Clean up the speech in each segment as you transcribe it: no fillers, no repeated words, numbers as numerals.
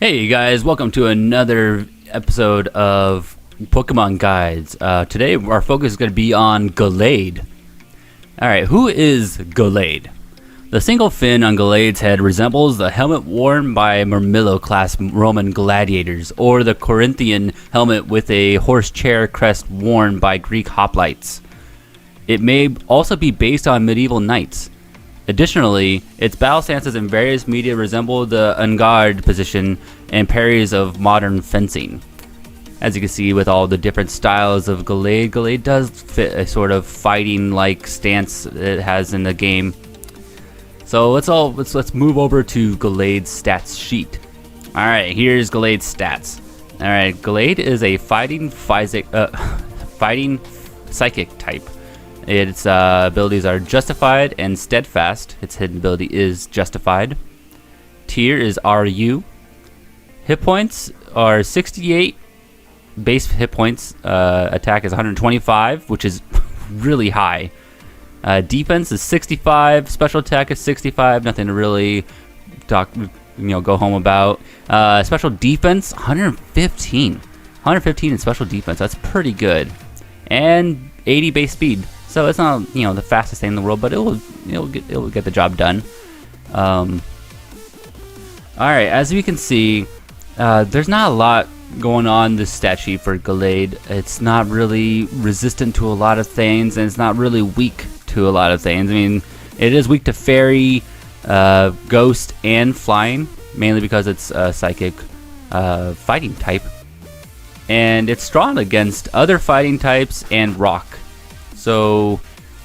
Hey guys, welcome to another episode of Pokemon Guides. Today our focus is going to be on Gallade. Alright, who is Gallade? The single fin on Gallade's head resembles the helmet worn by Murmillo-class Roman gladiators, or the Corinthian helmet with a horse chair crest worn by Greek hoplites. It may also be based on medieval knights. Additionally, its battle stances in various media resemble the en garde position and parries of modern fencing. As you can see with all the different styles of Gallade, Gallade does fit a sort of fighting-like stance it has in the game. So let's move over to Gallade's stats sheet. All right, here's Gallade's stats. All right, Gallade is a fighting psychic type. Its abilities are Justified and Steadfast. Its hidden ability is Justified. Tier is RU. Hit points are 68. Base hit points. Attack is 125, which is really high. Defense is 65. Special attack is 65. Nothing to really go home about. Special defense 115. 115 in special defense. That's pretty good. And 80 base speed. So it's not the fastest thing in the world, but it'll get the job done. All right, as you can see, there's not a lot going on this stat sheet for Gallade. It's not really resistant to a lot of things, and it's not really weak to a lot of things. I mean, it is weak to fairy, ghost, and flying, mainly because it's a psychic fighting type, and it's strong against other fighting types and rock. So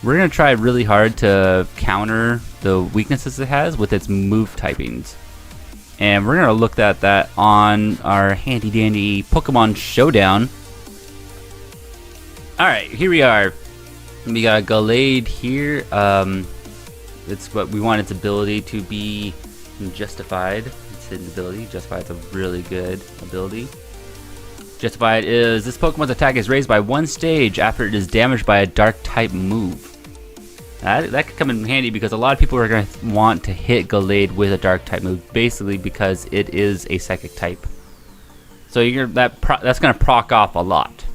we're going to try really hard to counter the weaknesses it has with its move typings. And we're going to look at that on our handy dandy Pokemon Showdown. Alright, here we are. We got Gallade here. It's what we want its ability to be Justified. Its hidden ability. Justified is a really good ability. Justified is this Pokemon's attack is raised by one stage after it is damaged by a dark type move. That could come in handy because a lot of people are going to want to hit Gallade with a dark type move, basically because it is a psychic type. So that's going to proc off a lot.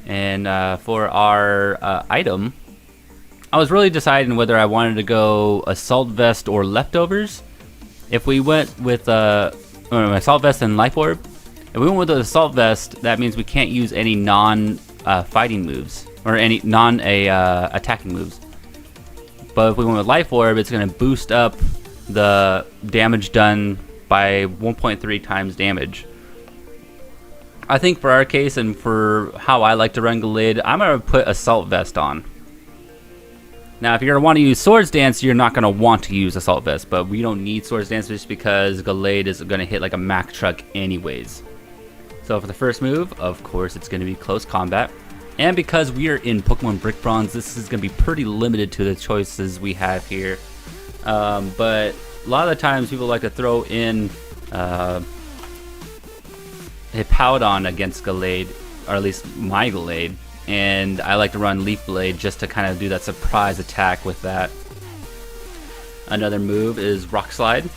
And for our item, I was really deciding whether I wanted to go Assault Vest or Leftovers. If we went with Assault Vest and Life Orb, if we went with the Assault Vest, that means we can't use any non-fighting moves, or any non-attacking moves. But if we went with Life Orb, it's going to boost up the damage done by 1.3 times damage. I think for our case, and for how I like to run Gallade, I'm going to put Assault Vest on. Now, if you're going to want to use Swords Dance, you're not going to want to use Assault Vest, but we don't need Swords Dance just because Gallade is going to hit like a Mack Truck anyways. So for the first move, of course, it's going to be Close Combat. And because we are in Pokemon Brick Bronze, this is going to be pretty limited to the choices we have here. But a lot of the times people like to throw in Hippowdon against Gallade, or at least my Gallade. And I like to run Leaf Blade just to kind of do that surprise attack with that. Another move is Rock Slide.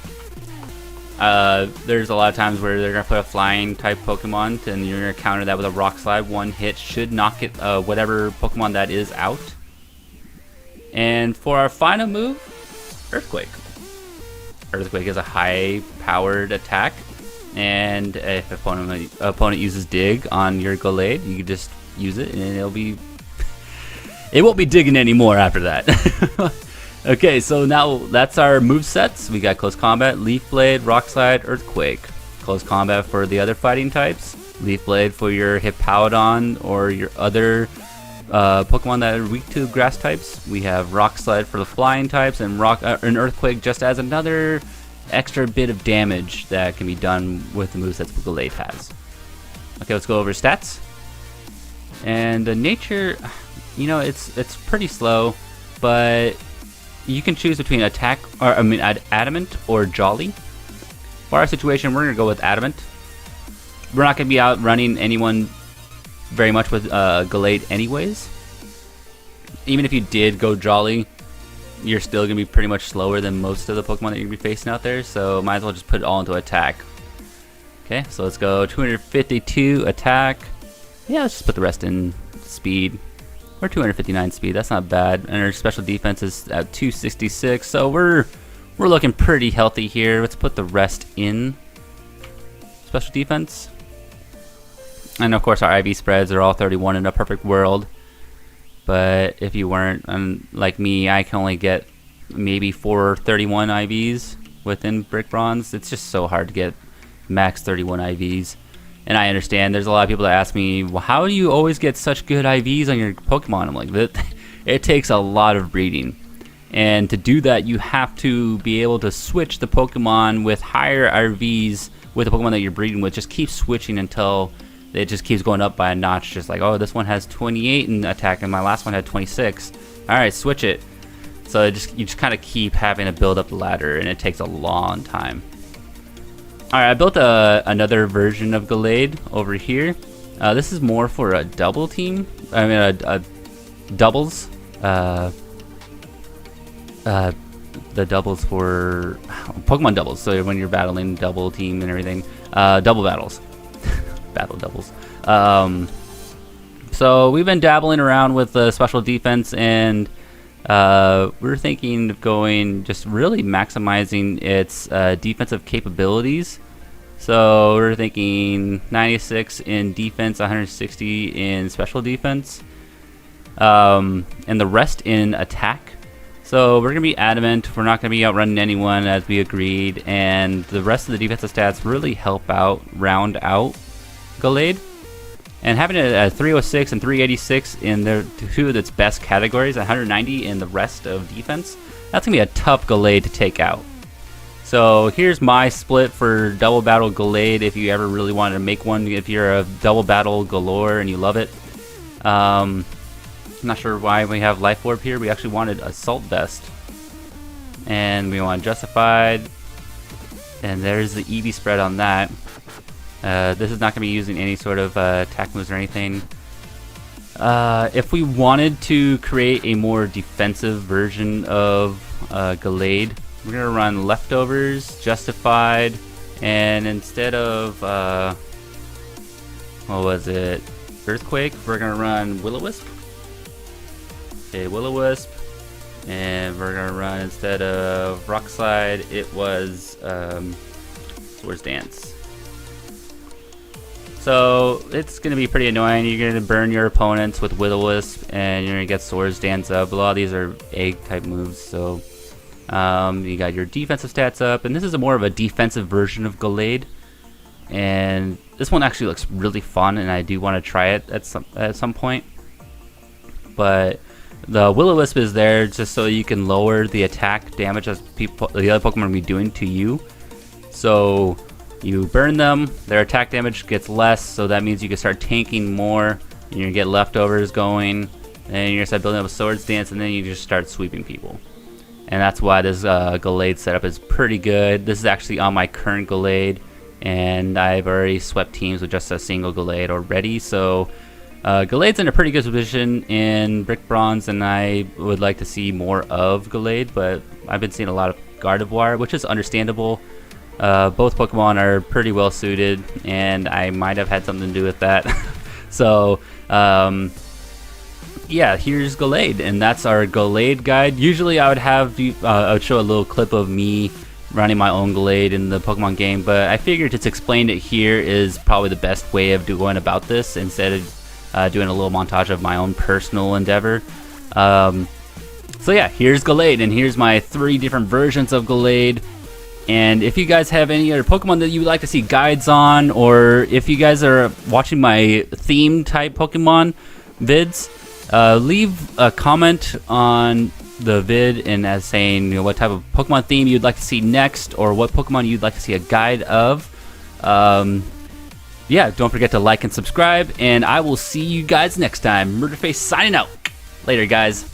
There's a lot of times where they're going to put a flying type Pokemon and you're going to counter that with a Rock Slide. One hit should knock it, whatever Pokemon that is, out. And for our final move, Earthquake. Earthquake is a high powered attack, and if opponent uses Dig on your Gallade, you can just use it and it won't be digging anymore after that. Okay, so now that's our move sets. We got Close Combat, Leaf Blade, Rock Slide, Earthquake. Close Combat for the other fighting types. Leaf Blade for your Hippowdon or your other Pokemon that are weak to grass types. We have Rock Slide for the flying types, and Earthquake just as another extra bit of damage that can be done with the movesets Gallade has. Okay, let's go over stats. And the nature, it's pretty slow, but you can choose between Adamant or Jolly. For our situation, we're going to go with Adamant. We're not going to be out running anyone very much with Gallade anyways. Even if you did go Jolly, you're still going to be pretty much slower than most of the Pokemon that you're going to be facing out there, so might as well just put it all into attack. Okay, so let's go 252 attack. Yeah, let's just put the rest in speed. Or 259 speed, that's not bad. And our special defense is at 266, so we're looking pretty healthy here. Let's put the rest in special defense. And of course our IV spreads are all 31 in a perfect world. But if you weren't, like me, I can only get maybe 431 IVs within Brick Bronze. It's just so hard to get max 31 IVs. And I understand there's a lot of people that ask me, well, how do you always get such good IVs on your Pokemon? I'm like, it takes a lot of breeding. And to do that, you have to be able to switch the Pokemon with higher IVs with the Pokemon that you're breeding with. Just keep switching until it just keeps going up by a notch. Just like, oh, this one has 28 in attack and my last one had 26. All right, switch it. So you just kind of keep having to build up the ladder, and it takes a long time. All right, I built another version of Gallade over here. This is more for a double team. I mean, a doubles. The doubles for Pokemon doubles. So when you're battling double team and everything, double battles, battle doubles. So we've been dabbling around with special defense, and we're thinking of going just really maximizing its defensive capabilities. So we're thinking 96 in defense, 160 in special defense, and the rest in attack. So we're going to be adamant. We're not going to be outrunning anyone as we agreed, and the rest of the defensive stats really help out, round out Gallade. And having it at 306 and 386 in their two of its best categories, 190 in the rest of defense, that's going to be a tough Gallade to take out. So here's my split for double battle Gallade if you ever really wanted to make one, if you're a double battle galore and you love it. I'm not sure why we have Life Orb here. We actually wanted Assault Vest. And we want Justified. And there's the EV spread on that. This is not going to be using any sort of attack moves or anything. If we wanted to create a more defensive version of Gallade, we're going to run Leftovers, Justified, and instead of, what was it, Earthquake, we're going to run Will-O-Wisp. Okay, Will-O-Wisp, and we're going to run, instead of Rock Slide, it was Swords Dance. So it's going to be pretty annoying. You're going to burn your opponents with Will-O-Wisp, and you're going to get Swords Dance up. A lot of these are egg type moves, so you got your defensive stats up, and this is more of a defensive version of Gallade. And this one actually looks really fun, and I do want to try it at some point. But the Will-O-Wisp is there just so you can lower the attack damage as the other Pokemon will be doing to you. So you burn them, their attack damage gets less, so that means you can start tanking more, and you get Leftovers going, and you're going to start building up a Swords Dance, and then you just start sweeping people. And that's why this Gallade setup is pretty good. This is actually on my current Gallade, and I've already swept teams with just a single Gallade already, so Gallade's in a pretty good position in Brick Bronze, and I would like to see more of Gallade, but I've been seeing a lot of Gardevoir, which is understandable. Both Pokemon are pretty well suited, and I might have had something to do with that. So, yeah, here's Gallade, and that's our Gallade guide. Usually I would have I would show a little clip of me running my own Gallade in the Pokemon game, but I figured just explain it here is probably the best way of going about this instead of doing a little montage of my own personal endeavor. So yeah, here's Gallade, and here's my 3 different versions of Gallade. And if you guys have any other Pokemon that you would like to see guides on, or if you guys are watching my theme type Pokemon vids, leave a comment on the vid and as saying, you know, what type of Pokemon theme you'd like to see next, or what Pokemon you'd like to see a guide of. Yeah, don't forget to like and subscribe, and I will see you guys next time. Murderface signing out. Later, guys.